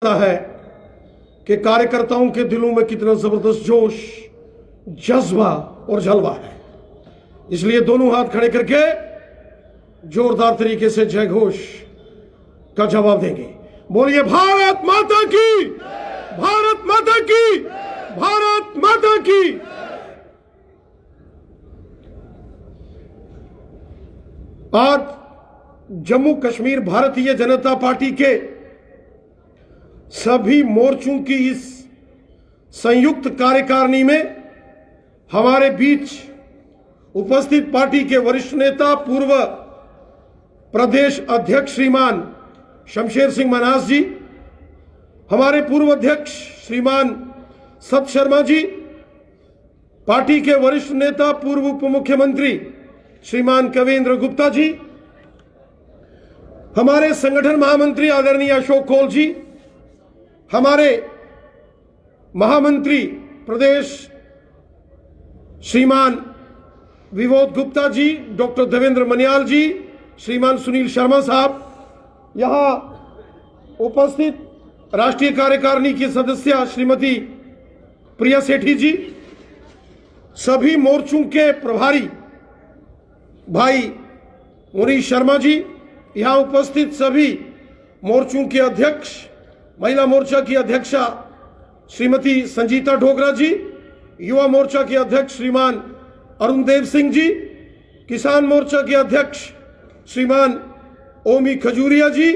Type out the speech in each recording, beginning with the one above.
है कि कार्यकर्ताओं के दिलों में कितना जबरदस्त जोश, जज्बा और जलवा है। इसलिए दोनों हाथ खड़े करके जोरदार तरीके से जय घोष का जवाब देंगे। बोलिए भारत माता की, भारत माता की, भारत माता की। आज जम्मू कश्मीर भारतीय जनता पार्टी के सभी मोर्चों की इस संयुक्त कार्यकारिणी में हमारे बीच उपस्थित पार्टी के वरिष्ठ नेता पूर्व प्रदेश अध्यक्ष श्रीमान शमशेर सिंह मन्हास जी, हमारे पूर्व अध्यक्ष श्रीमान सत शर्मा जी, पार्टी के वरिष्ठ नेता पूर्व उप मुख्यमंत्री श्रीमान कवेंद्र गुप्ता जी, हमारे संगठन महामंत्री आदरणीय अशोक कौल जी, हमारे महामंत्री प्रदेश श्रीमान विबोध गुप्ता जी, डॉक्टर देवेंद्र मनियाल जी, श्रीमान सुनील शर्मा साहब, यहां उपस्थित राष्ट्रीय कार्यकारिणी की सदस्य श्रीमती प्रिया सेठी जी, सभी मोर्चों के प्रभारी भाई मुनीश शर्मा जी, यहां उपस्थित सभी मोर्चों के अध्यक्ष, महिला मोर्चा की अध्यक्षा श्रीमती संजीता ढोगरा जी, युवा मोर्चा के अध्यक्ष श्रीमान अरुण देव सिंह जी, किसान मोर्चा के अध्यक्ष श्रीमान ओमी खजूरिया जी,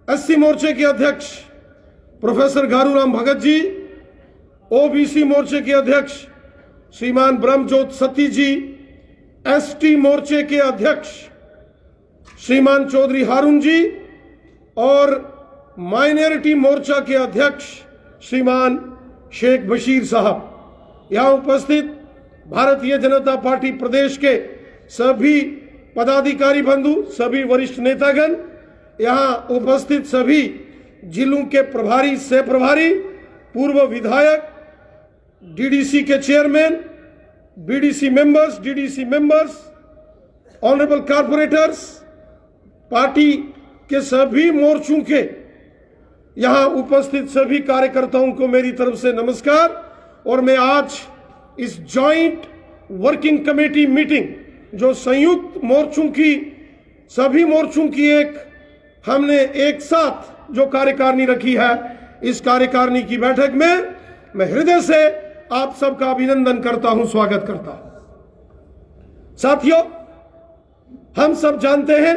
एससी मोर्चे के अध्यक्ष प्रोफेसर गारूराम भगत जी, ओबीसी मोर्चे के अध्यक्ष श्रीमान ब्रह्मजोत सती जी, एसटी मोर्चे के अध्यक्ष श्रीमान चौधरी हारून जी और माइनॉरिटी मोर्चा के अध्यक्ष श्रीमान शेख बशीर साहब, यहां उपस्थित भारतीय जनता पार्टी प्रदेश के सभी पदाधिकारी बंधु, सभी वरिष्ठ नेतागण, यहां उपस्थित सभी जिलों के प्रभारी, सह प्रभारी, पूर्व विधायक, डीडीसी के chairman, BDC members, DDC members, honourable corporators, party के सभी मोर्चों के यहां उपस्थित सभी कार्यकर्ताओं को मेरी तरफ से नमस्कार। और मैं आज इस जॉइंट वर्किंग कमेटी मीटिंग, जो संयुक्त मोर्चों की, सभी मोर्चों की हमने एक साथ जो कार्यकारिणी रखी है, इस कार्यकारिणी की बैठक में मैं हृदय से आप सबका अभिनंदन करता हूं, स्वागत करता हूं। साथियों, हम सब जानते हैं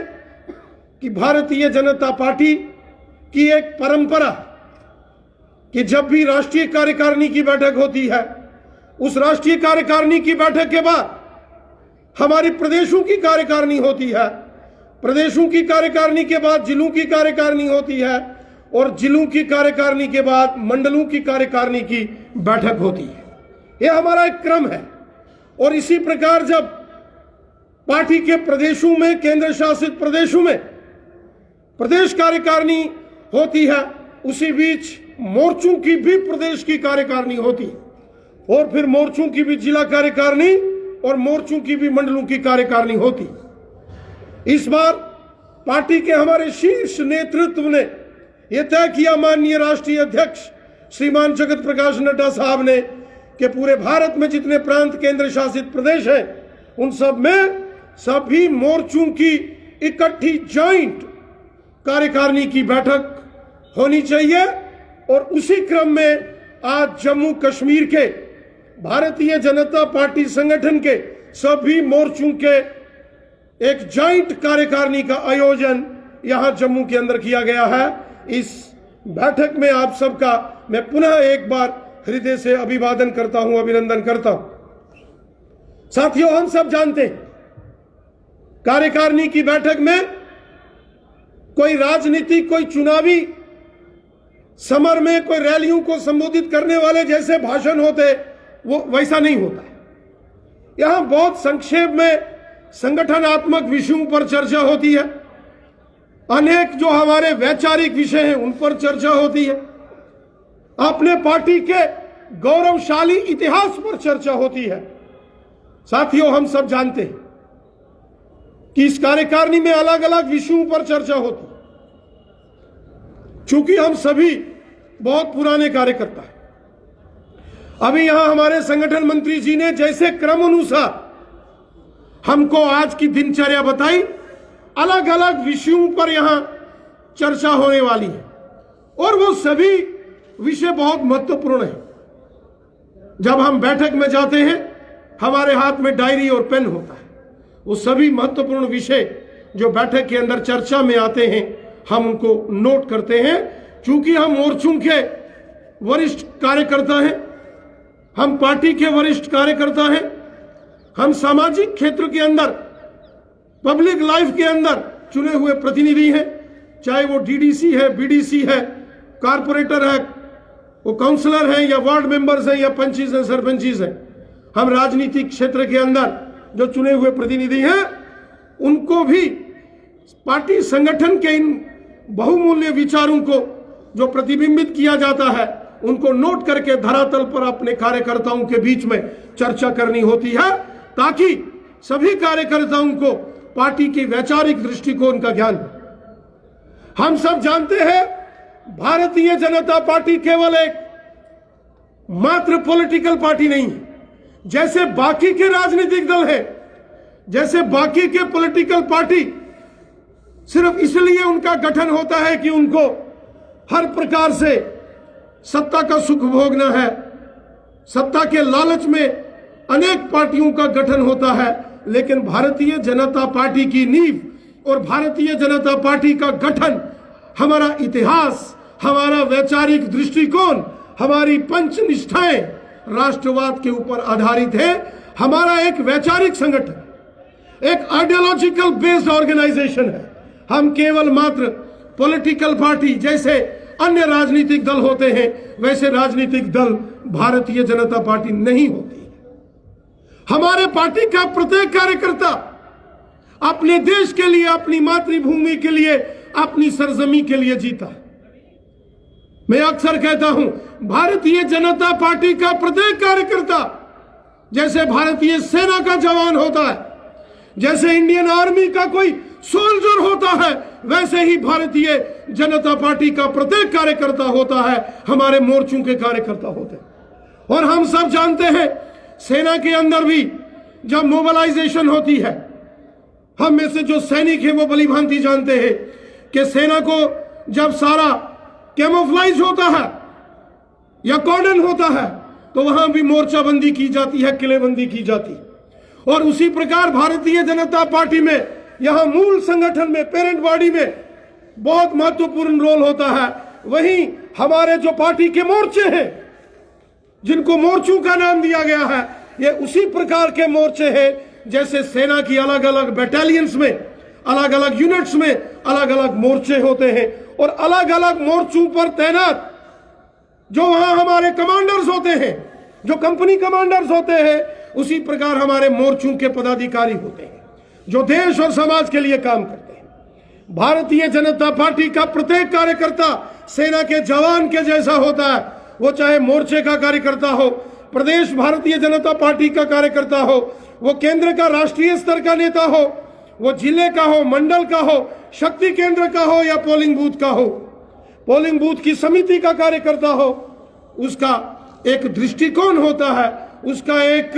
कि भारतीय जनता पार्टी की एक परंपरा कि जब भी राष्ट्रीय कार्यकारिणी की बैठक होती है, उस राष्ट्रीय कार्यकारिणी की बैठक के बाद हमारी प्रदेशों की कार्यकारिणी होती है, प्रदेशों की कार्यकारिणी के बाद जिलों की कार्यकारिणी होती है और जिलों की कार्यकारिणी के बाद मंडलों की कार्यकारिणी की बैठक होती है। यह हमारा एक क्रम है। और इसी प्रकार जब पार्टी के प्रदेशों में, केंद्र शासित प्रदेशों में प्रदेश कार्यकारिणी होती है, उसी बीच मोर्चों की भी प्रदेश की कार्यकारिणी होती है और फिर मोर्चों की भी जिला कार्यकारिणी और मोर्चों की भी मंडलों की कार्यकारिणी होती। इस बार पार्टी के हमारे शीर्ष नेतृत्व ने यह तय किया, माननीय राष्ट्रीय अध्यक्ष श्रीमान जगत प्रकाश नड्डा साहब ने, कि पूरे भारत में जितने प्रांत, केंद्र शासित प्रदेश हैं, उन सब में सभी मोर्चों की इकट्ठी जॉइंट कार्यकारिणी की बैठक होनी चाहिए। और उसी क्रम में आज जम्मू कश्मीर के भारतीय जनता पार्टी संगठन के सभी मोर्चों के एक जॉइंट कार्यकारिणी का आयोजन यहां जम्मू के अंदर किया गया है। इस बैठक में आप सबका मैं पुनः एक बार हृदय से अभिवादन करता हूं, अभिनंदन करता हूं। साथियों, हम सब जानते हैं कार्यकारिणी की बैठक में कोई राजनीतिक, कोई चुनावी समर में कोई रैलियों को संबोधित करने वाले जैसे भाषण होते, वो वैसा नहीं होता है। यहां बहुत संक्षेप में संगठनात्मक विषयों पर चर्चा होती है, अनेक जो हमारे वैचारिक विषय हैं उन पर चर्चा होती है, अपने पार्टी के गौरवशाली इतिहास पर चर्चा होती है। साथियों, हम सब जानते हैं कि इस कार्यकारिणी में अलग अलग विषयों पर चर्चा होती। चूंकि हम सभी बहुत पुराने कार्यकर्ता हैं, अभी यहां हमारे संगठन मंत्री जी ने जैसे क्रम अनुसार हमको आज की दिनचर्या बताई, अलग अलग विषयों पर यहां चर्चा होने वाली है और वो सभी विषय बहुत महत्वपूर्ण है। जब हम बैठक में जाते हैं, हमारे हाथ में डायरी और पेन होता है, वो सभी महत्वपूर्ण विषय जो बैठक के अंदर चर्चा में आते हैं, हम उनको नोट करते हैं। चूंकि हम मोर्चों के वरिष्ठ कार्यकर्ता हैं, हम पार्टी के वरिष्ठ कार्यकर्ता हैं, हम सामाजिक क्षेत्र के अंदर, पब्लिक लाइफ के अंदर चुने हुए प्रतिनिधि हैं, चाहे वो डीडीसी है, बीडीसी है, कारपोरेटर है, वो काउंसलर हैं या वार्ड मेंबर्स हैं या पंचीज हैं, सरपंचीज हैं। हम राजनीतिक क्षेत्र के अंदर जो चुने हुए प्रतिनिधि हैं, उनको भी पार्टी संगठन के इन बहुमूल्य विचारों को जो प्रतिबिंबित किया जाता है, उनको नोट करके धरातल पर अपने कार्यकर्ताओं के बीच में चर्चा करनी होती है, ताकि सभी कार्यकर्ताओं को पार्टी की वैचारिक दृष्टिकोण का ज्ञान हो। हम सब जानते हैं, भारतीय जनता पार्टी केवल एक मात्र पॉलिटिकल पार्टी नहीं है। जैसे बाकी के राजनीतिक दल है, जैसे बाकी के पॉलिटिकल पार्टी सिर्फ इसलिए उनका गठन होता है कि उनको हर प्रकार से सत्ता का सुख भोगना है, सत्ता के लालच में अनेक पार्टियों का गठन होता है, लेकिन भारतीय जनता पार्टी की नींव और भारतीय जनता पार्टी का गठन, हमारा इतिहास, हमारा वैचारिक दृष्टिकोण, हमारी पंच निष्ठाएं राष्ट्रवाद के ऊपर आधारित है। हमारा एक वैचारिक संगठन, एक आइडियोलॉजिकल बेस्ड ऑर्गेनाइजेशन है। हम केवल मात्र पॉलिटिकल पार्टी जैसे अन्य राजनीतिक दल होते हैं, वैसे राजनीतिक दल भारतीय जनता पार्टी नहीं होती। हमारे पार्टी का प्रत्येक कार्यकर्ता अपने देश के लिए, अपनी मातृभूमि के लिए, अपनी सरजमी के लिए जीता। मैं अक्सर कहता हूं, भारतीय जनता पार्टी का प्रत्येक कार्यकर्ता जैसे भारतीय सेना का जवान होता है, जैसे इंडियन आर्मी का कोई सोल्जर होता है, वैसे ही भारतीय जनता पार्टी का प्रत्येक कार्यकर्ता होता है, हमारे मोर्चों के कार्यकर्ता होते हैं। और हम सब जानते हैं, सेना के अंदर भी जब मोबिलाइजेशन होती है, हम में से जो सैनिक है वो भली भांति जानते हैं कि सेना को जब सारा कैमोफ्लाइज होता है या कॉर्डन होता है, तो वहां भी मोर्चाबंदी की जाती है, किलेबंदी की जाती है। और उसी प्रकार भारतीय जनता पार्टी में, यहां मूल संगठन में, पेरेंट बॉडी में बहुत महत्वपूर्ण रोल होता है। वहीं हमारे जो पार्टी के मोर्चे हैं, जिनको मोर्चों का नाम दिया गया है, ये उसी प्रकार के मोर्चे हैं जैसे सेना की अलग अलग बटालियंस में, अलग अलग यूनिट्स में अलग अलग मोर्चे होते हैं, और अलग अलग मोर्चों पर तैनात जो वहां हमारे कमांडर्स होते हैं, जो कंपनी कमांडर्स होते हैं, उसी प्रकार हमारे मोर्चों के पदाधिकारी होते हैं जो देश और समाज के लिए काम करते हैं। भारतीय जनता पार्टी का प्रत्येक कार्यकर्ता सेना के जवान के जैसा होता है, वो चाहे मोर्चे का कार्यकर्ता हो, प्रदेश भारतीय जनता पार्टी का कार्यकर्ता हो, वो केंद्र का राष्ट्रीय स्तर का नेता हो, वो जिले का हो, मंडल का हो, शक्ति केंद्र का हो या पोलिंग बूथ का हो, पोलिंग बूथ की समिति का कार्यकर्ता हो। उसका एक दृष्टिकोण होता है, उसका एक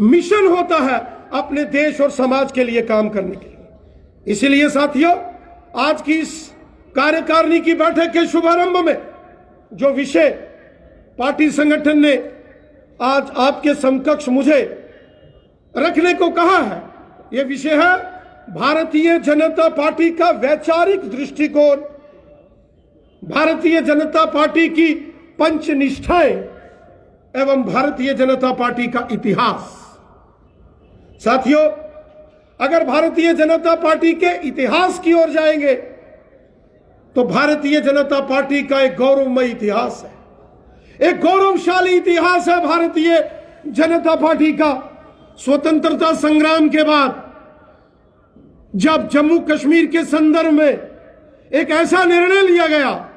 मिशन होता है अपने देश और समाज के लिए काम करने के लिए। इसलिए साथियों, आज की इस कार्यकारिणी की बैठक के शुभारंभ में जो विषय पार्टी संगठन ने आज आपके समकक्ष मुझे रखने को कहा है, यह विषय है भारतीय जनता पार्टी का वैचारिक दृष्टिकोण, भारतीय जनता पार्टी की पंच निष्ठाएं एवं भारतीय जनता पार्टी का इतिहास। साथियों, अगर भारतीय जनता पार्टी के इतिहास की ओर जाएंगे तो भारतीय जनता पार्टी का एक गौरवमय इतिहास है, एक गौरवशाली इतिहास है भारतीय जनता पार्टी का। स्वतंत्रता संग्राम के बाद जब जम्मू कश्मीर के संदर्भ में एक ऐसा निर्णय लिया गया,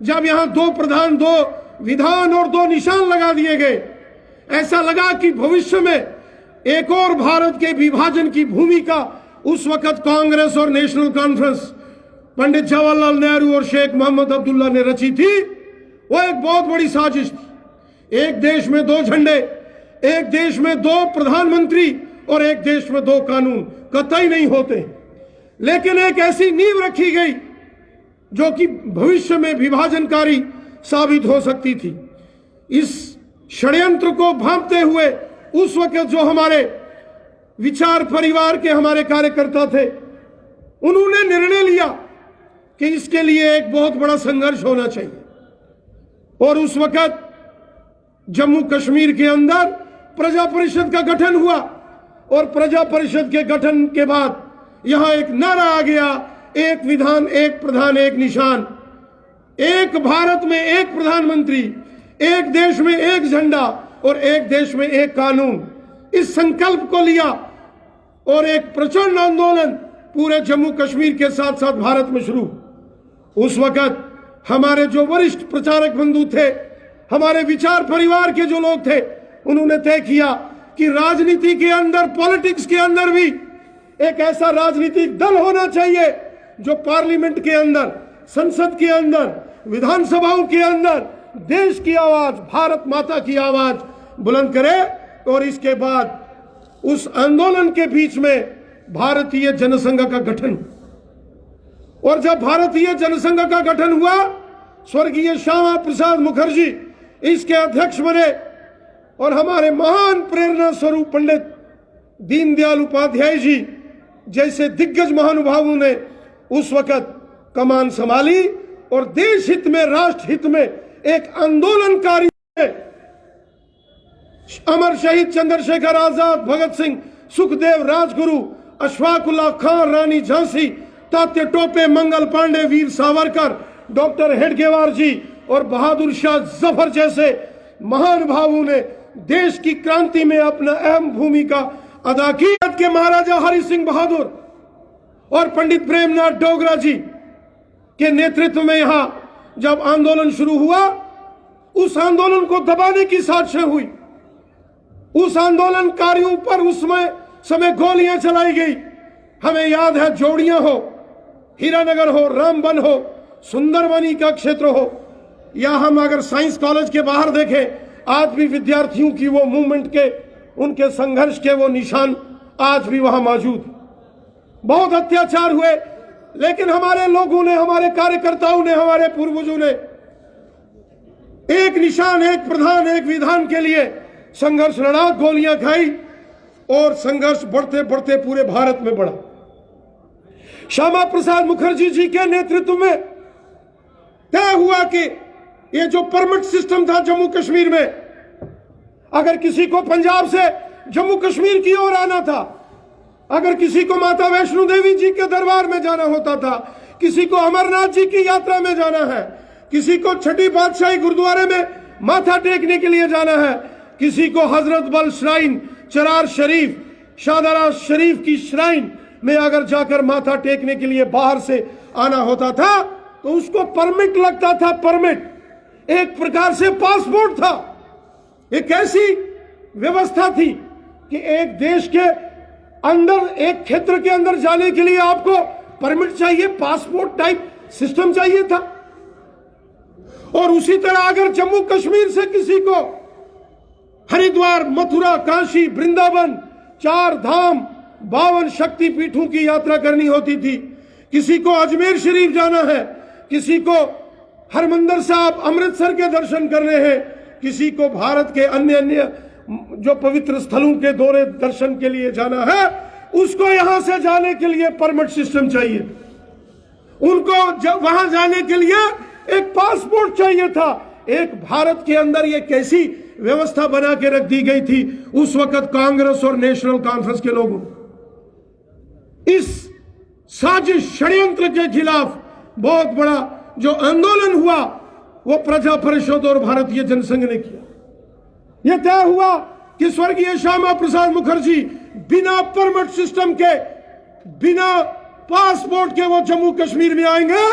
जब यहां 2 प्रधान, 2 विधान और 2 निशान लगा दिए गए, ऐसा लगा कि भविष्य में एक और भारत के विभाजन की भूमिका उस वक्त कांग्रेस और नेशनल कॉन्फ्रेंस पंडित जवाहरलाल नेहरू और शेख मोहम्मद अब्दुल्ला ने रची थी, वो एक बहुत बड़ी साजिश थी। एक देश में दो झंडे, एक देश में दो प्रधानमंत्री और एक देश में दो कानून कतई नहीं होते, लेकिन एक ऐसी नींव रखी गई जो कि भविष्य में विभाजनकारी साबित हो सकती थी। इस षड्यंत्र को भांपते हुए उस वक्त जो हमारे विचार परिवार के हमारे कार्यकर्ता थे, उन्होंने निर्णय लिया कि इसके लिए एक बहुत बड़ा संघर्ष होना चाहिए। और उस वक्त जम्मू कश्मीर के अंदर प्रजा परिषद का गठन हुआ और प्रजा परिषद के गठन के बाद यहां एक नारा आ गया, एक विधान एक प्रधान एक निशान, एक भारत में एक प्रधानमंत्री, एक देश में एक झंडा और एक देश में एक कानून। इस संकल्प को लिया और एक प्रचंड आंदोलन पूरे जम्मू कश्मीर के साथ साथ भारत में शुरू। उस वक्त हमारे जो वरिष्ठ प्रचारक बंधु थे, हमारे विचार परिवार के जो लोग थे, उन्होंने तय किया कि राजनीति के अंदर, पॉलिटिक्स के अंदर भी एक ऐसा राजनीतिक दल होना चाहिए जो पार्लियामेंट के अंदर, संसद के अंदर, विधानसभाओं के अंदर देश की आवाज, भारत माता की आवाज बुलंद करे। और इसके बाद उस आंदोलन के बीच में भारतीय जनसंघ का गठन, और जब भारतीय जनसंघ का गठन हुआ, स्वर्गीय श्यामा प्रसाद मुखर्जी इसके अध्यक्ष बने और हमारे महान प्रेरणा स्वरूप पंडित दीनदयाल उपाध्याय जी जैसे दिग्गज महानुभावों ने उस वक्त कमान संभाली और देश हित में, राष्ट्र हित में एक आंदोलनकारी अमर शहीद चंद्रशेखर आजाद, भगत सिंह, सुखदेव, राजगुरु, अशफाकुल्लाह खान, रानी झांसी, तात्या टोपे, मंगल पांडे, वीर सावरकर, डॉक्टर हेडगेवार जी और बहादुर शाह जफर जैसे महानुभावों ने देश की क्रांति में अपना अहम भूमिका अदा की। के महाराजा हरि सिंह बहादुर और पंडित प्रेमनाथ डोगरा जी के नेतृत्व में यहां जब आंदोलन शुरू हुआ, उस आंदोलन को दबाने की साजिशें हुई। उस आंदोलनकारियों पर उस समय गोलियां चलाई गई। हमें याद है, जोड़ियां हो, हीरानगर हो, रामबन हो, सुंदरबनी का क्षेत्र हो, या हम अगर साइंस कॉलेज के बाहर देखें, आज भी विद्यार्थियों की वो मूवमेंट के, उनके संघर्ष के वो निशान आज भी वहां मौजूद। बहुत अत्याचार हुए, लेकिन हमारे लोगों ने, हमारे कार्यकर्ताओं ने, हमारे पूर्वजों ने एक निशान, एक प्रधान, एक विधान के लिए संघर्ष लड़ा, गोलियां खाई और संघर्ष बढ़ते बढ़ते पूरे भारत में बढ़ा। श्यामा प्रसाद मुखर्जी जी के नेतृत्व में तय हुआ कि ये जो परमिट सिस्टम था जम्मू कश्मीर में, अगर किसी को पंजाब से जम्मू कश्मीर की ओर आना था, अगर किसी को माता वैष्णो देवी जी के दरबार में जाना होता था, किसी को अमरनाथ जी की यात्रा में जाना है, किसी को छठी पातशाही गुरुद्वारे में माथा टेकने के लिए जाना है, किसी को हजरत बल श्राइन, चरार शरीफ, शाहदरा शरीफ की श्राइन में अगर जाकर माथा टेकने के लिए बाहर से आना होता था, तो उसको परमिट लगता था। परमिट एक प्रकार से पासपोर्ट था। एक ऐसी व्यवस्था थी कि एक देश के अंदर, एक क्षेत्र के अंदर जाने के लिए आपको परमिट चाहिए, पासपोर्ट टाइप सिस्टम चाहिए था। और उसी तरह अगर जम्मू कश्मीर से किसी को हरिद्वार, मथुरा, काशी, वृंदावन, 4 धाम, 52 शक्ति पीठों की यात्रा करनी होती थी, किसी को अजमेर शरीफ जाना है, किसी को हरमंदिर साहब अमृतसर के दर्शन करने हैं, किसी को भारत के अन्य जो पवित्र स्थलों के दौरे दर्शन के लिए जाना है, उसको यहां से जाने के लिए परमिट सिस्टम चाहिए। उनको वहां जाने के लिए एक पासपोर्ट चाहिए था। एक भारत के अंदर ये कैसी व्यवस्था बना के रख दी गई थी उस वक्त कांग्रेस और नेशनल कॉन्फ्रेंस के लोगों। इस साजिश षड्यंत्र के खिलाफ बहुत बड़ा जो आंदोलन हुआ वो प्रजा परिषद और भारतीय जनसंघ ने किया। यह तय हुआ कि स्वर्गीय श्यामा प्रसाद मुखर्जी बिना परमिट सिस्टम के, बिना पासपोर्ट के वो जम्मू कश्मीर में आएंगे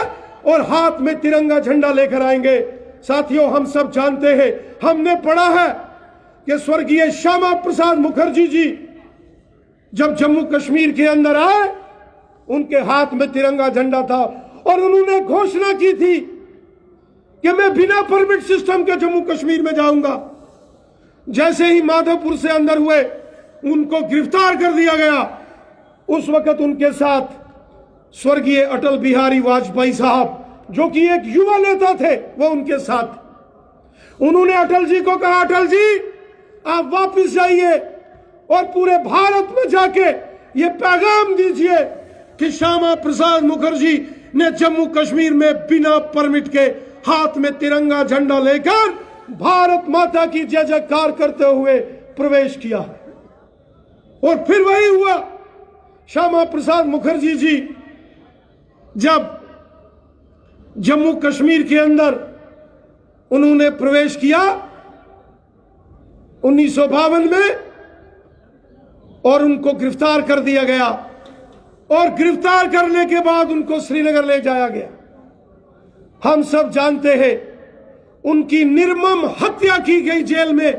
और हाथ में तिरंगा झंडा लेकर आएंगे। साथियों, हम सब जानते हैं, हमने पढ़ा है कि स्वर्गीय श्यामा प्रसाद मुखर्जी जी जब जम्मू कश्मीर के अंदर आए, उनके हाथ में तिरंगा झंडा था और उन्होंने घोषणा की थी कि मैं बिना परमिट सिस्टम के जम्मू कश्मीर में जाऊंगा। जैसे ही माधवपुर से अंदर हुए उनको गिरफ्तार कर दिया गया। उस वक्त उनके साथ स्वर्गीय अटल बिहारी वाजपेयी साहब, जो कि एक युवा नेता थे, वो उनके साथ। उन्होंने अटल जी को कहा, अटल जी आप वापस जाइए और पूरे भारत में जाके ये पैगाम दीजिए कि श्यामा प्रसाद मुखर्जी ने जम्मू कश्मीर में बिना परमिट के हाथ में तिरंगा झंडा लेकर भारत माता की जय जयकार करते हुए प्रवेश किया। और फिर वही हुआ। श्यामा प्रसाद मुखर्जी जी जब जम्मू कश्मीर के अंदर उन्होंने प्रवेश किया 1952 में, और उनको गिरफ्तार कर दिया गया, और गिरफ्तार करने के बाद उनको श्रीनगर ले जाया गया। हम सब जानते हैं उनकी निर्मम हत्या की गई जेल में।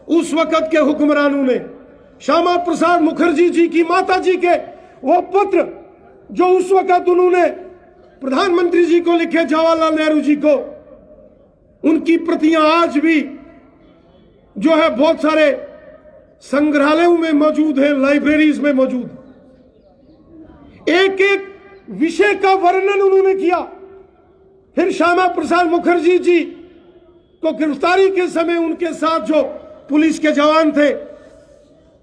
उस वक्त के हुक्मरानों ने श्यामा प्रसाद मुखर्जी जी की माता जी के वो पत्र जो उस वक्त उन्होंने प्रधानमंत्री जी को लिखे, जवाहरलाल नेहरू जी को, उनकी प्रतियां आज भी जो है बहुत सारे संग्रहालयों में मौजूद है, लाइब्रेरीज में मौजूद। एक एक विषय का वर्णन उन्होंने किया। फिर श्यामा प्रसाद मुखर्जी जी को गिरफ्तारी के समय उनके साथ जो पुलिस के जवान थे,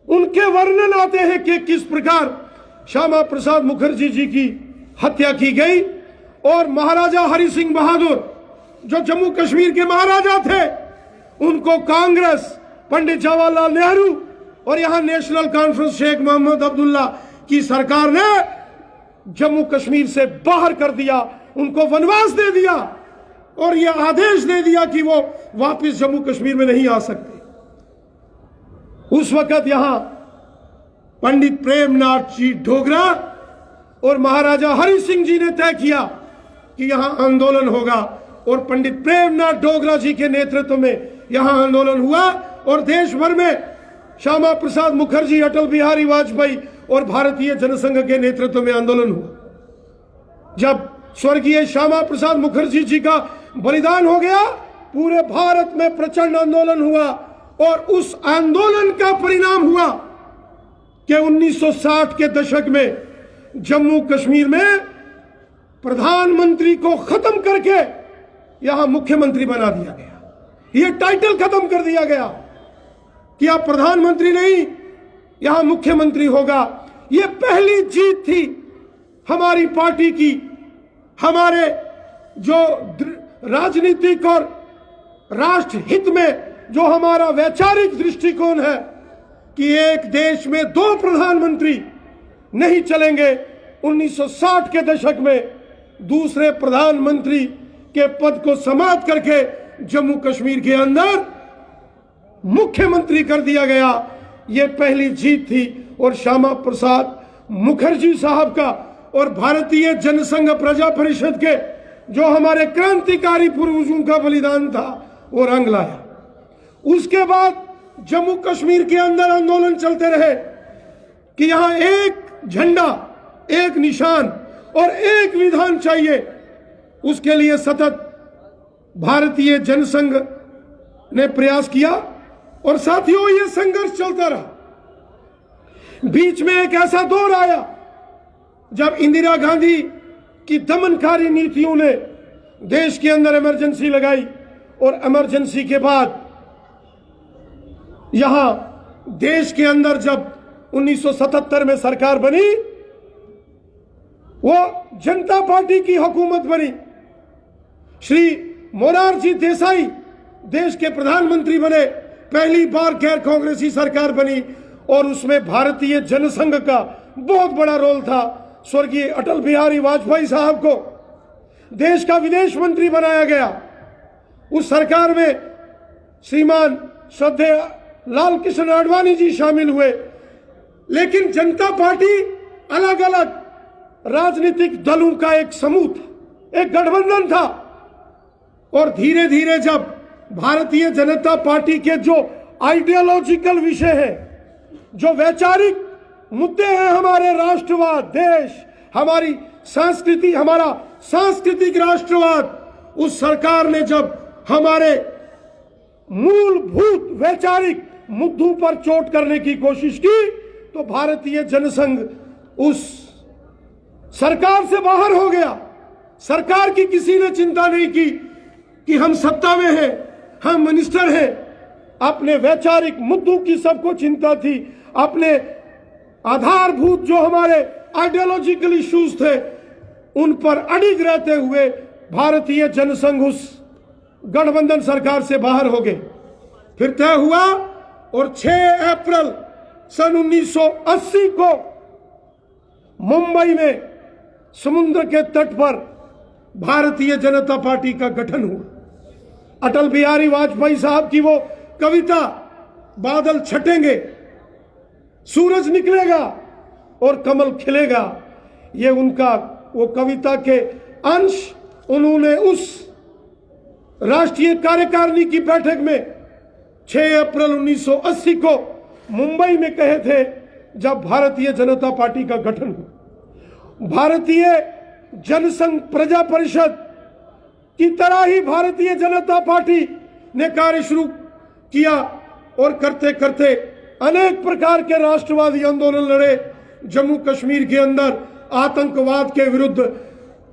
उनके वर्णन आते हैं कि किस प्रकार श्यामा प्रसाद मुखर्जी जी की हत्या की गई। और महाराजा हरि सिंह बहादुर जो जम्मू कश्मीर के महाराजा थे, उनको कांग्रेस, पंडित जवाहरलाल नेहरू और यहां नेशनल कॉन्फ्रेंस शेख मोहम्मद अब्दुल्ला की सरकार ने जम्मू कश्मीर से बाहर कर दिया, उनको वनवास दे दिया और यह आदेश दे दिया कि वो वापस जम्मू कश्मीर में नहीं आ सकते। उस वक्त यहां पंडित प्रेमनाथ जी डोगरा और महाराजा हरि सिंह जी ने तय किया कि यहां आंदोलन होगा, और पंडित प्रेमनाथ डोगरा जी के नेतृत्व में यहां आंदोलन हुआ और देश भर में श्यामा प्रसाद मुखर्जी, अटल बिहारी वाजपेयी और भारतीय जनसंघ के नेतृत्व में आंदोलन हुआ। जब स्वर्गीय श्यामा प्रसाद मुखर्जी जी का बलिदान हो गया, पूरे भारत में प्रचंड आंदोलन हुआ और उस आंदोलन का परिणाम हुआ कि 1960 के दशक में जम्मू कश्मीर में प्रधानमंत्री को खत्म करके यहां मुख्यमंत्री बना दिया गया। यह टाइटल खत्म कर दिया गया कि आप प्रधानमंत्री नहीं, यहां मुख्यमंत्री होगा। यह पहली जीत थी हमारी पार्टी की, हमारे जो राजनीतिक और राष्ट्र हित में जो हमारा वैचारिक दृष्टिकोण है कि एक देश में दो प्रधानमंत्री नहीं चलेंगे। 1960 के दशक में दूसरे प्रधानमंत्री के पद को समाप्त करके जम्मू कश्मीर के अंदर मुख्यमंत्री कर दिया गया। यह पहली जीत थी और श्यामा प्रसाद मुखर्जी साहब का और भारतीय जनसंघ प्रजा परिषद के जो हमारे क्रांतिकारी पूर्वजों का बलिदान था वो रंग लाया। उसके बाद जम्मू कश्मीर के अंदर आंदोलन चलते रहे कि यहां एक झंडा, एक निशान और एक विधान चाहिए। उसके लिए सतत भारतीय जनसंघ ने प्रयास किया और साथियों यह संघर्ष चलता रहा। बीच में एक ऐसा दौर आया जब इंदिरा गांधी की दमनकारी नीतियों ने देश के अंदर इमरजेंसी लगाई और इमरजेंसी के बाद यहां देश के अंदर जब 1977 में सरकार बनी, वो जनता पार्टी की हुकूमत बनी। श्री मोरारजी देसाई देश के प्रधानमंत्री बने, पहली बार गैर कांग्रेसी सरकार बनी और उसमें भारतीय जनसंघ का बहुत बड़ा रोल था। स्वर्गीय अटल बिहारी वाजपेयी साहब को देश का विदेश मंत्री बनाया गया। उस सरकार में श्रीमान श्रद्धेय लाल कृष्ण आडवाणी जी शामिल हुए, लेकिन जनता पार्टी अलग अलग राजनीतिक दलों का एक समूह था, एक गठबंधन था। और धीरे धीरे जब भारतीय जनता पार्टी के जो आइडियोलॉजिकल विषय है, जो वैचारिक मुद्दे हैं, हमारे राष्ट्रवाद, देश, हमारी संस्कृति, हमारा सांस्कृतिक राष्ट्रवाद, उस सरकार ने जब हमारे मूलभूत वैचारिक मुद्दों पर चोट करने की कोशिश की तो भारतीय जनसंघ उस सरकार से बाहर हो गया। सरकार की किसी ने चिंता नहीं की कि हम सत्ता में हैं, हम मिनिस्टर हैं। अपने वैचारिक मुद्दों की सबको चिंता थी। अपने आधारभूत जो हमारे आइडियोलॉजिकल इश्यूज थे उन पर अडिग रहते हुए भारतीय जनसंघ उस गठबंधन सरकार से बाहर हो गए। फिर तय हुआ और 6 अप्रैल सन 1980 को मुंबई में समुद्र के तट पर भारतीय जनता पार्टी का गठन हुआ। अटल बिहारी वाजपेयी साहब की वो कविता, बादल छटेंगे, सूरज निकलेगा और कमल खिलेगा, ये उनका वो कविता के अंश उन्होंने उस राष्ट्रीय कार्यकारिणी की बैठक में 6 अप्रैल 1980 को मुंबई में कहे थे, जब भारतीय जनता पार्टी का गठन हुआ। भारतीय जनसंघ प्रजा परिषद की तरह ही भारतीय जनता पार्टी ने कार्य शुरू किया और करते करते अनेक प्रकार के राष्ट्रवादी आंदोलन लड़े। जम्मू कश्मीर के अंदर आतंकवाद के विरुद्ध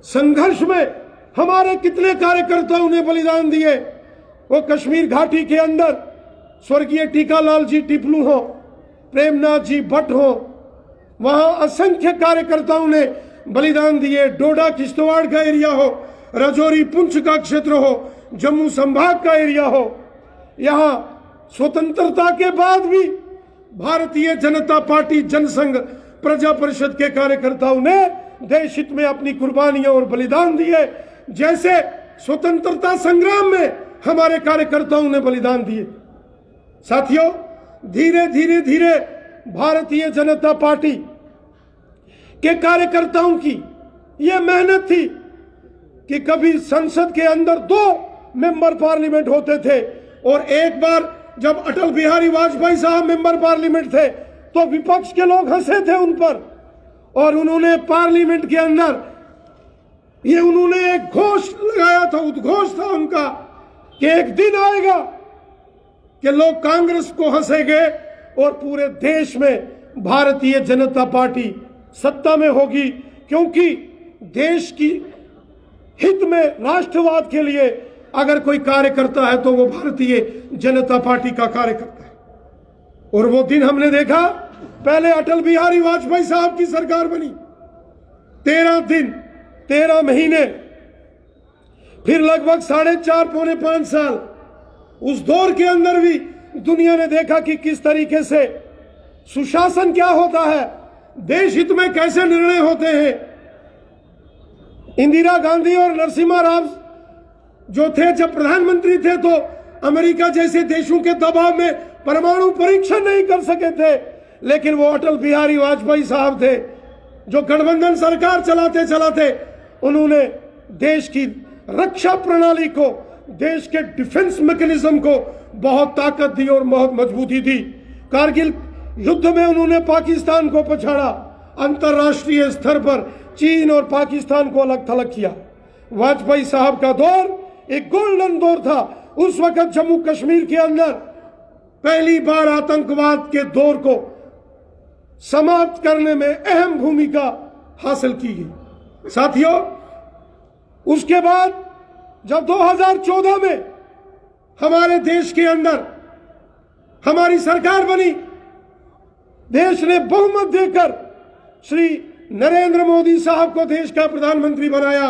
संघर्ष में हमारे कितने कार्यकर्ताओं ने बलिदान दिए। वो कश्मीर घाटी के अंदर स्वर्गीय टीकालाल जी टिपलू हो, प्रेमनाथ जी भट्ट हो, वहां असंख्य कार्यकर्ताओं ने बलिदान दिए। डोडा किश्तवाड़ का एरिया हो, राजौरी पुंछ का क्षेत्र हो, जम्मू संभाग का एरिया हो, यहां स्वतंत्रता के बाद भी भारतीय जनता पार्टी जनसंघ प्रजा परिषद के कार्यकर्ताओं ने देश हित में अपनी कुर्बानियां और बलिदान दिए, जैसे स्वतंत्रता संग्राम में हमारे कार्यकर्ताओं ने बलिदान दिए। साथियों, धीरे धीरे धीरे भारतीय जनता पार्टी के कार्यकर्ताओं की यह मेहनत थी कि कभी संसद के अंदर 2 मेंबर पार्लियामेंट होते थे और एक बार जब अटल बिहारी वाजपेयी साहब मेंबर पार्लियामेंट थे तो विपक्ष के लोग हंसे थे उन पर, और उन्होंने पार्लियामेंट के अंदर ये उन्होंने एक घोष लगाया था, उद्घोष था उनका कि एक दिन आएगा कि लोग कांग्रेस को हंसेंगे और पूरे देश में भारतीय जनता पार्टी सत्ता में होगी, क्योंकि देश की हित में राष्ट्रवाद के लिए अगर कोई कार्य करता है तो वो भारतीय जनता पार्टी का कार्य करता है। और वो दिन हमने देखा, पहले अटल बिहारी वाजपेयी साहब की सरकार बनी, 13 दिन 13 महीने, फिर लगभग 4.5 पौने 5 साल। उस दौर के अंदर भी दुनिया ने देखा कि किस तरीके से सुशासन क्या होता है, देश हित में कैसे निर्णय होते हैं। इंदिरा गांधी और नरसिम्हा राव जो थे, जब प्रधानमंत्री थे तो अमेरिका जैसे देशों के दबाव में परमाणु परीक्षण नहीं कर सके थे, लेकिन वो अटल बिहारी वाजपेयी साहब थे जो गठबंधन सरकार चलाते चलाते उन्होंने देश की रक्षा प्रणाली को, देश के डिफेंस मैकेनिज्म को बहुत ताकत दी और बहुत मजबूती दी। कारगिल युद्ध में उन्होंने पाकिस्तान को पछाड़ा, अंतर्राष्ट्रीय स्तर पर चीन और पाकिस्तान को अलग थलग किया। वाजपेयी साहब का दौर एक गोल्डन दौर था। उस वक्त जम्मू कश्मीर के अंदर पहली बार आतंकवाद के दौर को समाप्त करने में अहम भूमिका हासिल की गई। साथियों, उसके बाद जब 2014 में हमारे देश के अंदर हमारी सरकार बनी, देश ने बहुमत देकर श्री नरेंद्र मोदी साहब को देश का प्रधानमंत्री बनाया।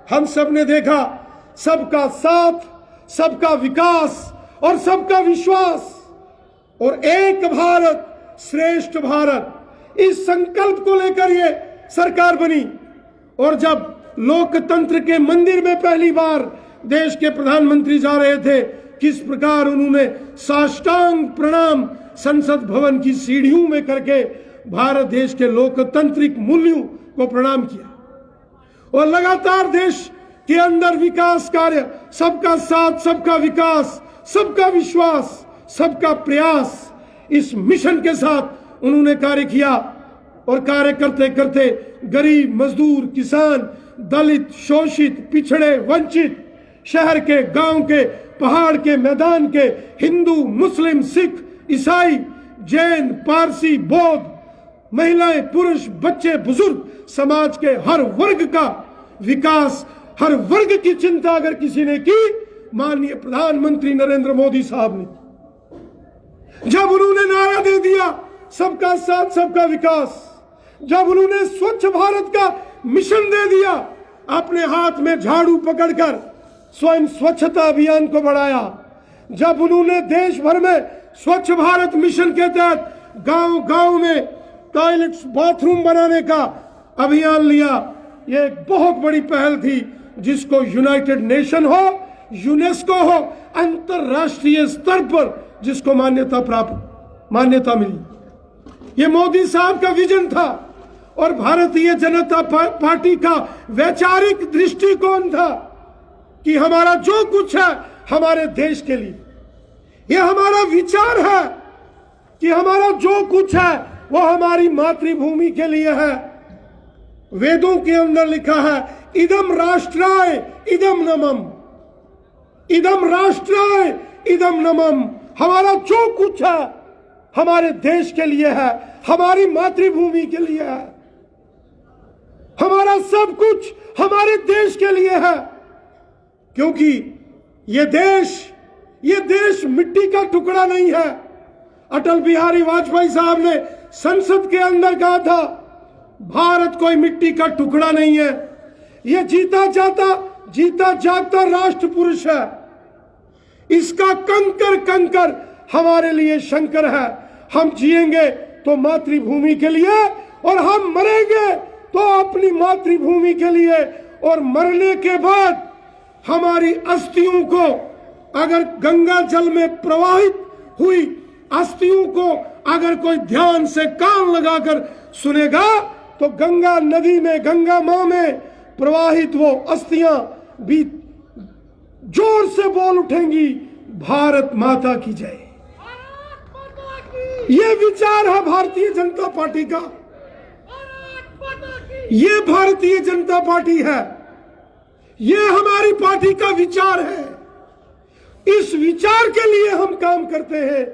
हम सब ने देखा, सबका साथ, सबका विकास और सबका विश्वास और एक भारत श्रेष्ठ भारत, इस संकल्प को लेकर ये सरकार बनी। और जब लोकतंत्र के मंदिर में पहली बार देश के प्रधानमंत्री जा रहे थे, किस प्रकार उन्होंने साष्टांग प्रणाम संसद भवन की सीढ़ियों में करके भारत देश के लोकतांत्रिक मूल्यों को प्रणाम किया। और लगातार देश के अंदर विकास कार्य, सबका साथ, सबका विकास, सबका विश्वास, सबका प्रयास, इस मिशन के साथ उन्होंने कार्य किया। और कार्य करते करते गरीब, मजदूर, किसान, दलित, शोषित, पिछड़े, वंचित, शहर के, गांव के, पहाड़ के, मैदान के, हिंदू, मुस्लिम, सिख, ईसाई, जैन, पारसी, बौद्ध, महिलाएं, पुरुष, बच्चे, बुजुर्ग, समाज के हर वर्ग का विकास, हर वर्ग की चिंता अगर किसी ने की, माननीय प्रधानमंत्री नरेंद्र मोदी साहब ने। जब उन्होंने नारा दे दिया सबका साथ सबका विकास, जब उन्होंने स्वच्छ भारत का मिशन दे दिया, अपने हाथ में झाड़ू पकड़कर स्वयं स्वच्छता अभियान को बढ़ाया, जब उन्होंने देश भर में स्वच्छ भारत मिशन के तहत गांव गांव में टॉयलेट्स, बाथरूम बनाने का अभियान लिया, ये एक बहुत बड़ी पहल थी जिसको यूनाइटेड नेशन हो, यूनेस्को हो, अंतरराष्ट्रीय स्तर पर जिसको मान्यता मिली। ये मोदी साहब का विजन था और भारतीय जनता पार्टी का वैचारिक दृष्टिकोण था कि हमारा जो कुछ है हमारे देश के लिए। ये हमारा विचार है कि हमारा जो कुछ है वो हमारी मातृभूमि के लिए है। वेदों के अंदर लिखा है, इदम राष्ट्राय इदम नमम, इदम राष्ट्राय इदम नमम। हमारा जो कुछ है हमारे देश के लिए है, हमारी मातृभूमि के लिए है। हमारा सब कुछ हमारे देश के लिए है, क्योंकि ये देश मिट्टी का टुकड़ा नहीं है। अटल बिहारी वाजपेयी साहब ने संसद के अंदर कहा था, भारत कोई मिट्टी का टुकड़ा नहीं है, ये जीता जागता राष्ट्र पुरुष है। इसका कंकर कंकर हमारे लिए शंकर है। हम जिएंगे तो मातृभूमि के लिए और हम मरेंगे तो अपनी मातृभूमि के लिए। और मरने के बाद हमारी अस्थियों को अगर गंगा जल में प्रवाहित हुई अस्थियों को अगर कोई ध्यान से कान लगाकर सुनेगा तो गंगा नदी में, गंगा मां में प्रवाहित वो अस्थियां भी जोर से बोल उठेंगी, भारत माता की जय। ये विचार है भारतीय जनता पार्टी का, ये भारतीय जनता पार्टी है, ये हमारी पार्टी का विचार है। इस विचार के लिए हम काम करते हैं,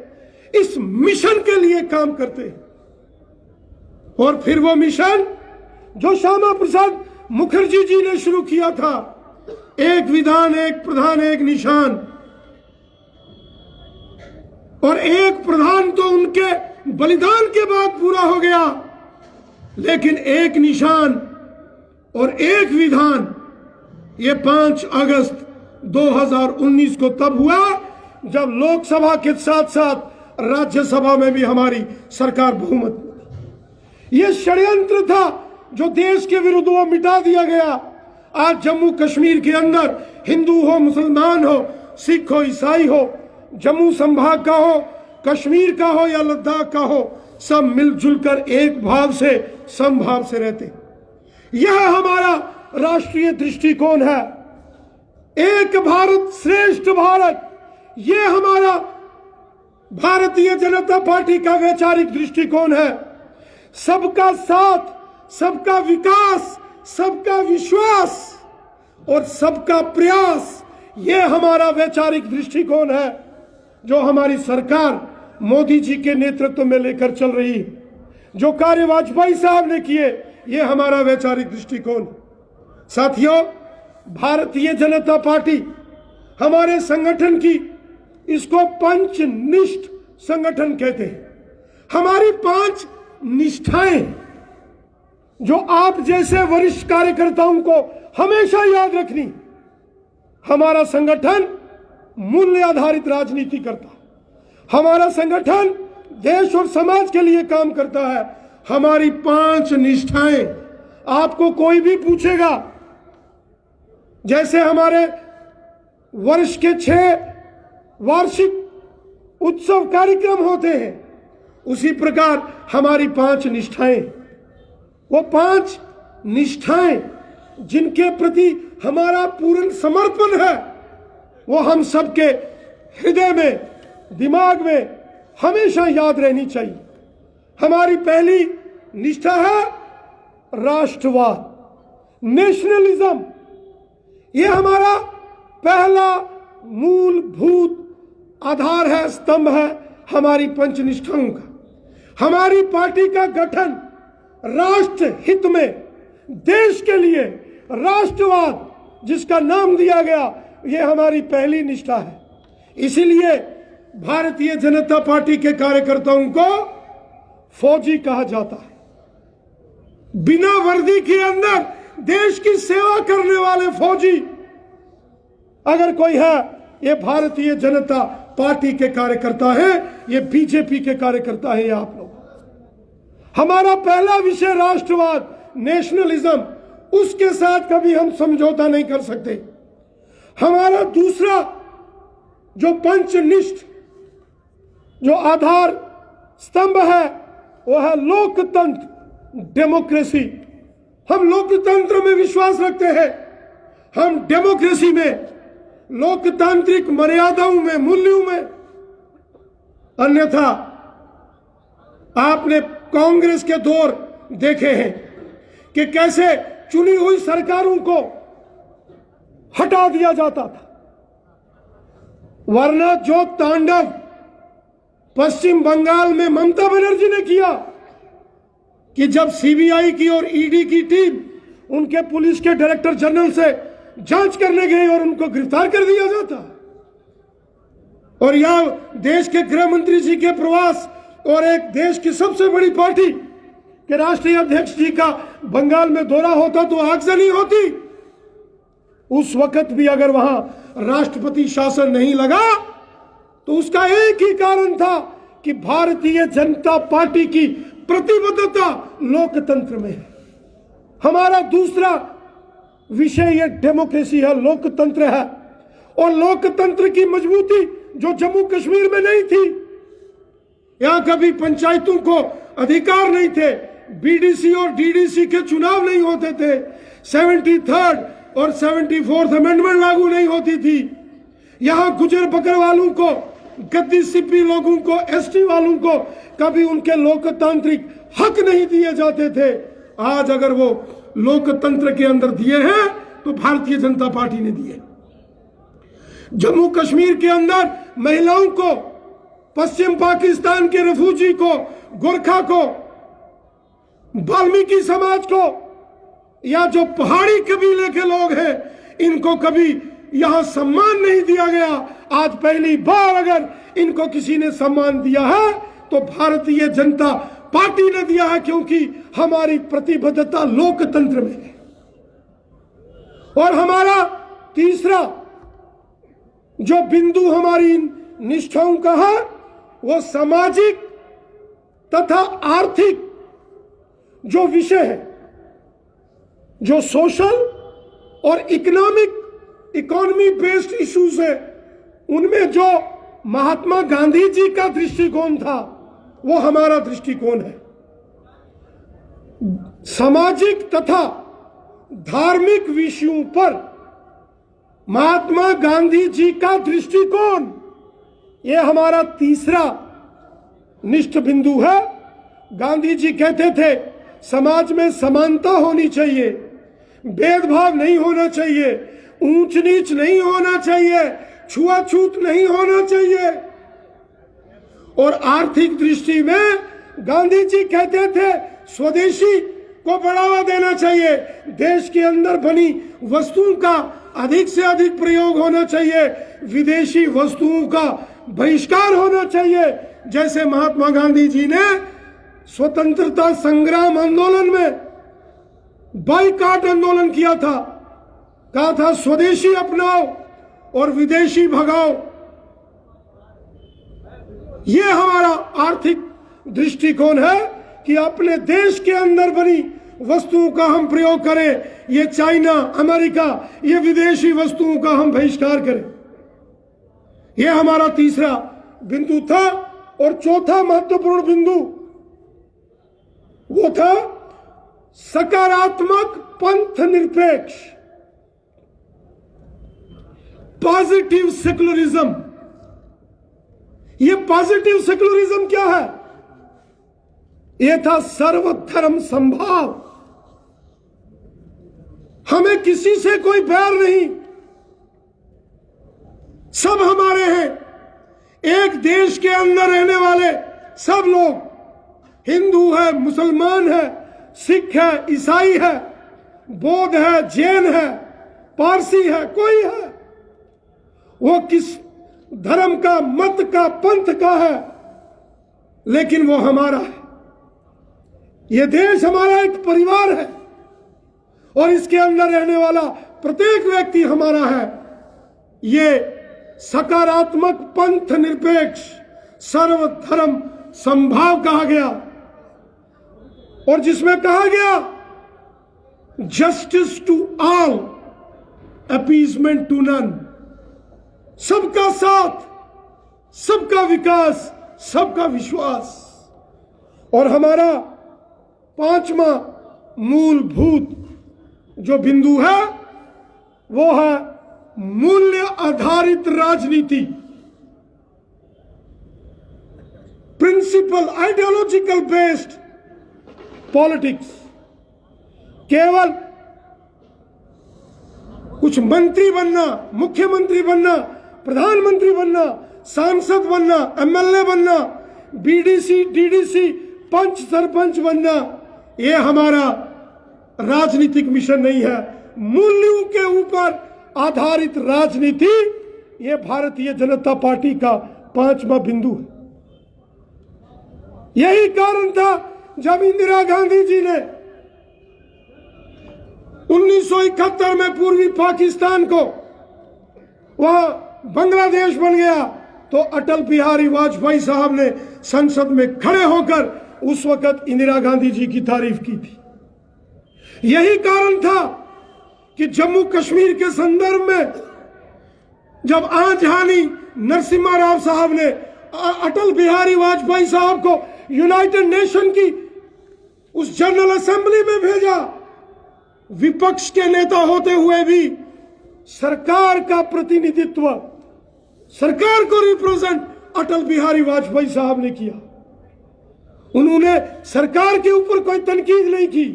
इस मिशन के लिए काम करते हैं। और फिर वो मिशन जो श्यामा प्रसाद मुखर्जी जी ने शुरू किया था, एक विधान, एक प्रधान, एक निशान। और एक प्रधान तो उनके बलिदान के बाद पूरा हो गया, लेकिन एक निशान और एक विधान ये 5 अगस्त 2019 को तब हुआ जब लोकसभा के साथ साथ राज्यसभा में भी हमारी सरकार बहुमत में थी। ये षड्यंत्र था जो देश के विरुद्ध वो मिटा दिया गया। आज जम्मू कश्मीर के अंदर हिंदू हो, मुसलमान हो, सिख हो, ईसाई हो, जम्मू संभाग का हो, कश्मीर का हो या लद्दाख का हो, सब मिलजुल कर एक भाव से, समभाव से रहते। यह हमारा राष्ट्रीय दृष्टिकोण है, एक भारत श्रेष्ठ भारत। यह हमारा भारतीय जनता पार्टी का वैचारिक दृष्टिकोण है। सबका साथ, सबका विकास, सबका विश्वास और सबका प्रयास, यह हमारा वैचारिक दृष्टिकोण है जो हमारी सरकार मोदी जी के नेतृत्व में लेकर चल रही है। जो कार्य वाजपेयी साहब ने किए, यह हमारा वैचारिक दृष्टिकोण। साथियों, भारतीय जनता पार्टी हमारे संगठन की, इसको पंचनिष्ठ संगठन कहते हैं। हमारी 5 निष्ठाएं जो आप जैसे वरिष्ठ कार्यकर्ताओं को हमेशा याद रखनी। हमारा संगठन मूल्य आधारित राजनीति करता है, हमारा संगठन देश और समाज के लिए काम करता है। हमारी 5 निष्ठाएं, आपको कोई भी पूछेगा, जैसे हमारे वर्ष के 6 वार्षिक उत्सव कार्यक्रम होते हैं, उसी प्रकार हमारी 5 निष्ठाएं, वो 5 निष्ठाएं जिनके प्रति हमारा पूर्ण समर्पण है, वो हम सबके हृदय में, दिमाग में हमेशा याद रहनी चाहिए। हमारी पहली निष्ठा है राष्ट्रवाद, नेशनलिज्म। यह हमारा पहला मूलभूत आधार है, स्तंभ है हमारी पंचनिष्ठाओं का। हमारी पार्टी का गठन राष्ट्र हित में, देश के लिए राष्ट्रवाद जिसका नाम दिया गया, यह हमारी पहली निष्ठा है। इसीलिए भारतीय जनता पार्टी के कार्यकर्ताओं को फौजी कहा जाता है। बिना वर्दी के अंदर देश की सेवा करने वाले फौजी अगर कोई है, ये भारतीय जनता पार्टी के कार्यकर्ता है, ये बीजेपी के कार्यकर्ता है, ये आप लोग। हमारा पहला विषय राष्ट्रवाद, नेशनलिज्म, उसके साथ कभी हम समझौता नहीं कर सकते। हमारा दूसरा जो पंचनिष्ठ जो आधार स्तंभ है वो है लोकतंत्र, डेमोक्रेसी। हम लोकतंत्र में विश्वास रखते हैं, हम डेमोक्रेसी में, लोकतांत्रिक मर्यादाओं में, मूल्यों में। अन्यथा आपने कांग्रेस के दौर देखे हैं कि कैसे चुनी हुई सरकारों को हटा दिया जाता था, वरना जो तांडव पश्चिम बंगाल में ममता बनर्जी ने किया कि जब सीबीआई की और ईडी की टीम उनके पुलिस के डायरेक्टर जनरल से जांच करने गई और उनको गिरफ्तार कर दिया जाता, और यहां देश के गृह मंत्री जी के प्रवास और एक देश की सबसे बड़ी पार्टी के राष्ट्रीय अध्यक्ष जी का बंगाल में दौरा होता तो आगजनी होती। उस वक्त भी अगर वहां राष्ट्रपति शासन नहीं लगा तो उसका एक ही कारण था कि भारतीय जनता पार्टी की प्रतिबद्धता लोकतंत्र में है। हमारा दूसरा विषय यह डेमोक्रेसी है, लोकतंत्र है। और लोकतंत्र की मजबूती जो जम्मू कश्मीर में नहीं थी, यहां कभी पंचायतों को अधिकार नहीं थे, बीडीसी और डीडीसी के चुनाव नहीं होते थे, 73rd और 74th अमेंडमेंट लागू नहीं होती थी, यहां गुजर बकरवालों को, गद्दी सिप्पी लोगों को, एसटी वालों को कभी उनके लोकतांत्रिक हक नहीं दिए जाते थे। आज अगर वो लोकतंत्र के अंदर दिए हैं तो भारतीय जनता पार्टी ने दिए। जम्मू कश्मीर के अंदर महिलाओं को, पश्चिम पाकिस्तान के रिफ्यूजी को, गोरखा को, वाल्मीकि समाज को, या जो पहाड़ी कबीले के लोग हैं, इनको कभी यहां सम्मान नहीं दिया गया। आज पहली बार अगर इनको किसी ने सम्मान दिया है तो भारतीय जनता पार्टी ने दिया है, क्योंकि हमारी प्रतिबद्धता लोकतंत्र में है। और हमारा तीसरा जो बिंदु हमारी निष्ठाओं का है वो सामाजिक तथा आर्थिक जो विषय है, जो सोशल और इकोनॉमी बेस्ड इश्यूज है, उनमें जो महात्मा गांधी जी का दृष्टिकोण था वो हमारा दृष्टिकोण है। सामाजिक तथा धार्मिक विषयों पर महात्मा गांधी जी का दृष्टिकोण, यह हमारा तीसरा निष्ठ बिंदु है। गांधी जी कहते थे समाज में समानता होनी चाहिए, भेदभाव नहीं होना चाहिए, ऊंच नीच नहीं होना चाहिए, छुआछूत नहीं होना चाहिए। और आर्थिक दृष्टि में गांधी जी कहते थे स्वदेशी को बढ़ावा देना चाहिए, देश के अंदर बनी वस्तुओं का अधिक से अधिक प्रयोग होना चाहिए, विदेशी वस्तुओं का बहिष्कार होना चाहिए। जैसे महात्मा गांधी जी ने स्वतंत्रता संग्राम आंदोलन में बाइकाट आंदोलन किया था, कहा था स्वदेशी अपनाओ और विदेशी भगाओ। यह हमारा आर्थिक दृष्टिकोण है कि अपने देश के अंदर बनी वस्तुओं का हम प्रयोग करें, ये चाइना, अमेरिका, ये विदेशी वस्तुओं का हम बहिष्कार करें। यह हमारा तीसरा बिंदु था। और चौथा महत्वपूर्ण बिंदु वो था सकारात्मक पंथ निरपेक्ष, पॉजिटिव सेकुलरिज्म। ये पॉजिटिव सेकुलरिज्म क्या है? ये था सर्वधर्म समभाव। हमें किसी से कोई बैर नहीं, सब हमारे हैं। एक देश के अंदर रहने वाले सब लोग, हिंदू है, मुसलमान है, सिख है, ईसाई है, बौद्ध है, जैन है, पारसी है, कोई है, वो किस धर्म का, मत का, पंथ का है, लेकिन वो हमारा है। ये देश हमारा एक परिवार है और इसके अंदर रहने वाला प्रत्येक व्यक्ति हमारा है। ये सकारात्मक पंथ निरपेक्ष सर्वधर्म समभाव कहा गया, और जिसमें कहा गया justice to all, appeasement to none. सबका साथ, सबका विकास, सबका विश्वास। और हमारा पांचवा मूलभूत जो बिंदु है वो है मूल्य आधारित राजनीति, प्रिंसिपल आइडियोलॉजिकल बेस्ड पॉलिटिक्स। केवल कुछ मंत्री बनना, मुख्यमंत्री बनना, प्रधानमंत्री बनना, सांसद बनना, एमएलए बनना, बीडीसी, डीडीसी, पंच सरपंच बनना, यह हमारा राजनीतिक मिशन नहीं है। मूल्यों के ऊपर आधारित राजनीति, यह भारतीय जनता पार्टी का पांचवा बिंदु है। यही कारण था जब इंदिरा गांधी जी ने 1971 में पूर्वी पाकिस्तान को, वह बांग्लादेश बन गया, तो अटल बिहारी वाजपेयी साहब ने संसद में खड़े होकर उस वक्त इंदिरा गांधी जी की तारीफ की थी। यही कारण था कि जम्मू कश्मीर के संदर्भ में जब आंजहानी नरसिम्हा राव साहब ने अटल बिहारी वाजपेयी साहब को यूनाइटेड नेशन की उस जनरल असेंबली में भेजा, विपक्ष के नेता होते हुए भी सरकार का प्रतिनिधित्व, सरकार को रिप्रेजेंट अटल बिहारी वाजपेयी साहब ने किया। उन्होंने सरकार के ऊपर कोई तनकीद नहीं की।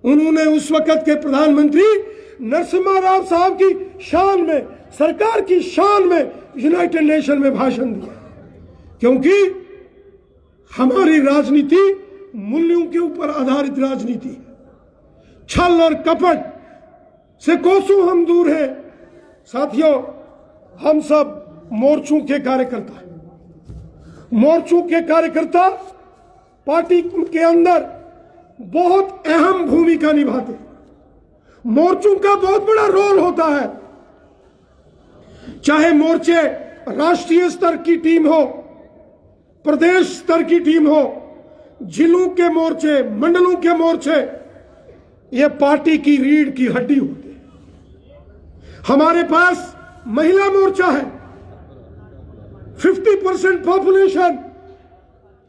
उन्होंने उस वक्त के प्रधानमंत्री नरसिम्हा राव साहब की शान में, सरकार की शान में यूनाइटेड नेशन में भाषण दिया, क्योंकि हमारी राजनीति मूल्यों के ऊपर आधारित राजनीति है। छल और कपट से कोसों हम दूर हैं। साथियों, हम सब मोर्चों के कार्यकर्ता हैं। मोर्चों के कार्यकर्ता पार्टी के अंदर बहुत अहम भूमिका निभाते। मोर्चों का बहुत बड़ा रोल होता है, चाहे मोर्चे राष्ट्रीय स्तर की टीम हो, प्रदेश स्तर की टीम हो, जिलों के मोर्चे, मंडलों के मोर्चे, यह पार्टी की रीढ़ की हड्डी होती है। हमारे पास महिला मोर्चा है। 50% पॉपुलेशन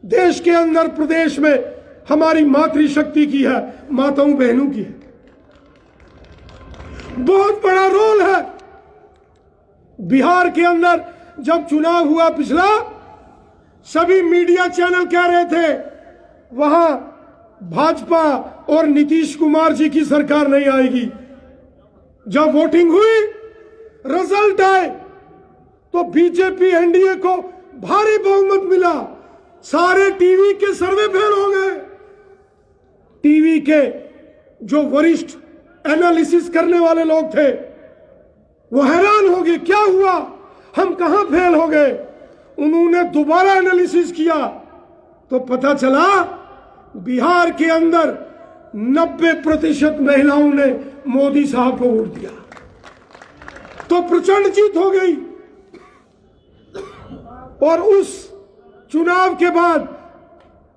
देश के अंदर, प्रदेश में हमारी मातृशक्ति की है, माताओं बहनों की है। बहुत बड़ा रोल है। बिहार के अंदर जब चुनाव हुआ पिछला, सभी मीडिया चैनल कह रहे थे वहां भाजपा और नीतीश कुमार जी की सरकार नहीं आएगी। जब वोटिंग हुई, रिजल्ट आए, तो बीजेपी एनडीए को भारी बहुमत मिला। सारे टीवी के सर्वे फेल हो गए। टीवी के जो वरिष्ठ एनालिसिस करने वाले लोग थे वो हैरान हो गए, क्या हुआ, हम कहां फेल हो गए। उन्होंने दोबारा एनालिसिस किया तो पता चला बिहार के अंदर 90% महिलाओं ने मोदी साहब को वोट दिया, तो प्रचंड जीत हो गई। और उस चुनाव के बाद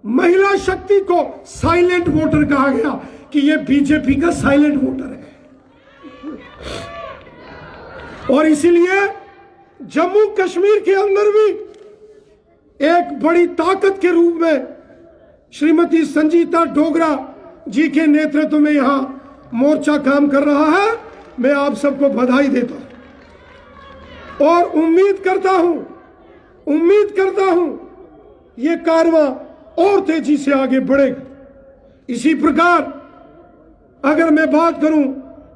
महिला शक्ति को साइलेंट वोटर कहा गया कि यह बीजेपी का साइलेंट वोटर है। और इसीलिए जम्मू कश्मीर के अंदर भी एक बड़ी ताकत के रूप में श्रीमती संजीता डोगरा जी के नेतृत्व में यहां मोर्चा काम कर रहा है। मैं आप सबको बधाई देता हूं और उम्मीद करता हूं ये कारवां और तेजी से आगे बढ़ेगा। इसी प्रकार अगर मैं बात करूं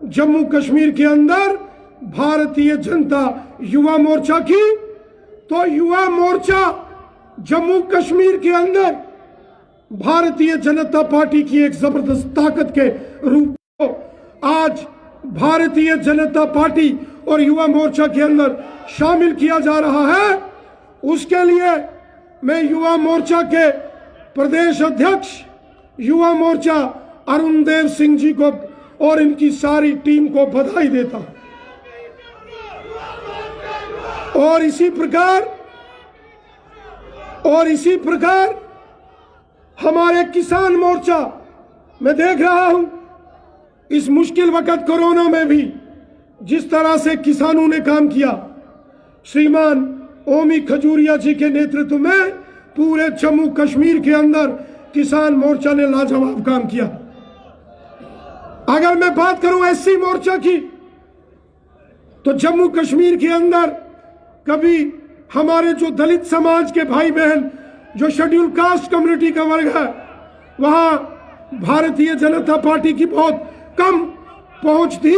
जम्मू कश्मीर के अंदर भारतीय जनता युवा मोर्चा की, तो युवा मोर्चा जम्मू कश्मीर के अंदर भारतीय जनता पार्टी की एक जबरदस्त ताकत के रूप में आज भारतीय जनता पार्टी और युवा मोर्चा के अंदर शामिल किया जा रहा है। उसके लिए मैं युवा मोर्चा के प्रदेश अध्यक्ष युवा मोर्चा अरुण देव सिंह जी को और इनकी सारी टीम को बधाई देता हूं। और इसी प्रकार हमारे किसान मोर्चा, मैं देख रहा हूं इस मुश्किल वक्त कोरोना में भी जिस तरह से किसानों ने काम किया, श्रीमान ओमी खजूरिया जी के नेतृत्व में पूरे जम्मू कश्मीर के अंदर किसान मोर्चा ने लाजवाब काम किया। अगर मैं बात करूं एससी मोर्चा की, तो जम्मू कश्मीर के अंदर कभी हमारे जो दलित समाज के भाई बहन, जो शेड्यूल कास्ट कम्युनिटी का वर्ग है, वहां भारतीय जनता पार्टी की बहुत कम पहुंच थी।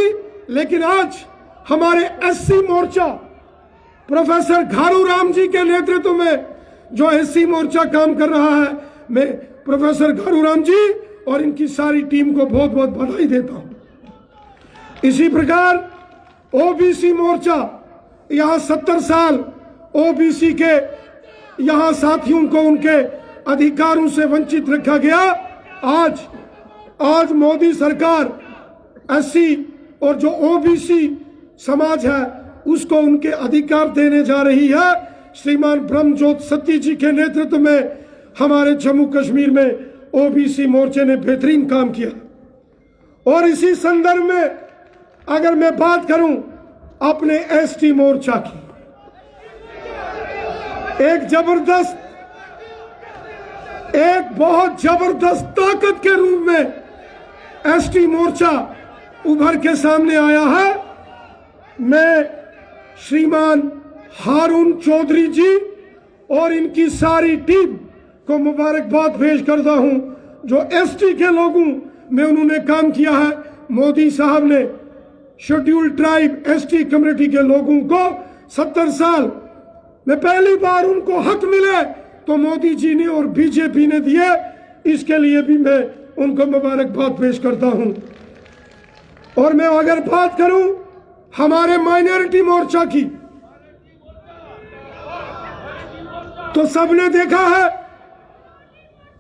लेकिन आज हमारे एससी मोर्चा प्रोफेसर घारू राम जी के नेतृत्व में जो एससी मोर्चा काम कर रहा है, मैं प्रोफेसर घारू राम जी और इनकी सारी टीम को बहुत बहुत बधाई देता हूं। इसी प्रकार ओबीसी मोर्चा, यहां 70 साल ओबीसी के यहां साथियों को उनके अधिकारों से वंचित रखा गया। आज मोदी सरकार एससी और जो ओबीसी समाज है उसको उनके अधिकार देने जा रही है। श्रीमान ब्रह्मजोत सत्ती जी के नेतृत्व में हमारे जम्मू कश्मीर में ओबीसी मोर्चे ने बेहतरीन काम किया। और इसी संदर्भ में अगर मैं बात करूं अपने एसटी मोर्चा की, एक बहुत जबरदस्त ताकत के रूप में एसटी मोर्चा उभर के सामने आया है। मैं श्रीमान हारून चौधरी जी और इनकी सारी टीम को मुबारकबाद पेश करता हूं, जो एसटी के लोगों में उन्होंने काम किया है। मोदी साहब ने शेड्यूल ट्राइब एसटी कम्युनिटी के लोगों को 70 साल में पहली बार उनको हक मिले तो मोदी जी ने और बीजेपी ने दिए। इसके लिए भी मैं उनको मुबारकबाद पेश करता हूं। और मैं अगर बात करूं हमारे माइनॉरिटी मोर्चा की, तो सबने देखा है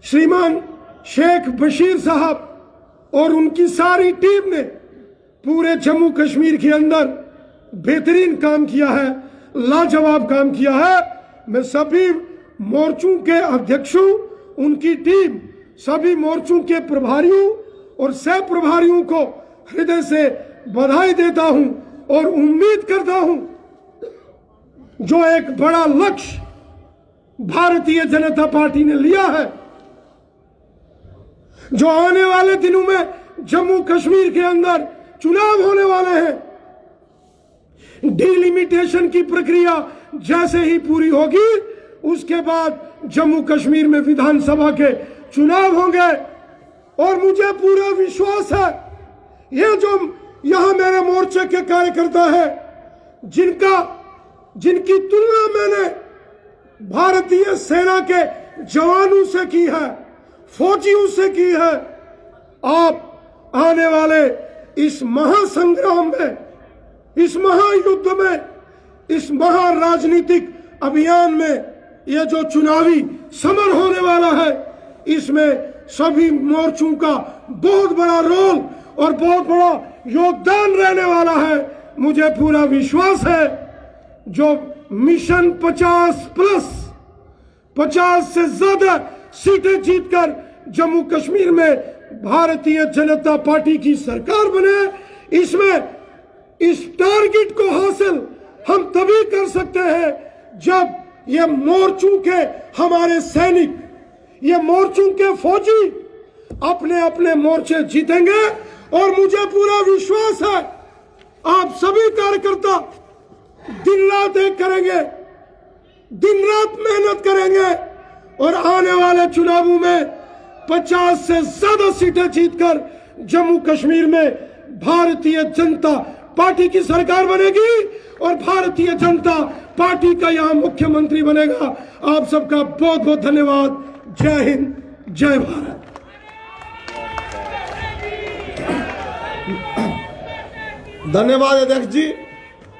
श्रीमान शेख बशीर साहब और उनकी सारी टीम ने पूरे जम्मू कश्मीर के अंदर बेहतरीन काम किया है, लाजवाब काम किया है। मैं सभी मोर्चों के अध्यक्षों, उनकी टीम, सभी मोर्चों के प्रभारियों और सह प्रभारियों को हृदय से बधाई देता हूं और उम्मीद करता हूं जो एक बड़ा लक्ष्य भारतीय जनता पार्टी ने लिया है, जो आने वाले दिनों में जम्मू कश्मीर के अंदर चुनाव होने वाले हैं, डिलिमिटेशन की प्रक्रिया जैसे ही पूरी होगी उसके बाद जम्मू कश्मीर में विधानसभा के चुनाव होंगे। और मुझे पूरा विश्वास है ये जो यहां मेरे मोर्चे के कार्यकर्ता है, जिनकी तुलना मैंने भारतीय सेना के जवानों से की है, फौजियों से की है, आप आने वाले इस महासंग्राम में, इस महायुद्ध में, इस महाराजनीतिक अभियान में, ये जो चुनावी समर होने वाला है, इसमें सभी मोर्चों का बहुत बड़ा रोल और बहुत बड़ा योगदान रहने वाला है। मुझे पूरा विश्वास है जो मिशन 50+ 50 से ज्यादा सीटें जीतकर जम्मू कश्मीर में भारतीय जनता पार्टी की सरकार बने, इसमें इस टारगेट को हासिल हम तभी कर सकते हैं जब ये मोर्चों के हमारे सैनिक, ये मोर्चों के फौजी अपने अपने मोर्चे जीतेंगे। और मुझे पूरा विश्वास है आप सभी कार्यकर्ता दिन रात एक करेंगे, दिन रात मेहनत करेंगे और आने वाले चुनावों में 50 से ज्यादा सीटें जीतकर जम्मू कश्मीर में भारतीय जनता पार्टी की सरकार बनेगी और भारतीय जनता पार्टी का यहां मुख्यमंत्री बनेगा। आप सबका बहुत बहुत धन्यवाद। जय हिंद, जय भारत। धन्यवाद अध्यक्ष जी,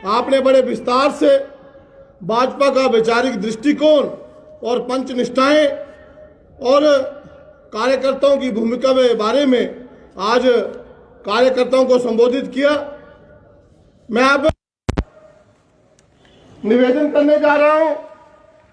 आपने बड़े विस्तार से भाजपा का वैचारिक दृष्टिकोण और पंचनिष्ठाएं और कार्यकर्ताओं की भूमिका के बारे में आज कार्यकर्ताओं को संबोधित किया। मैं अब निवेदन करने जा रहा हूं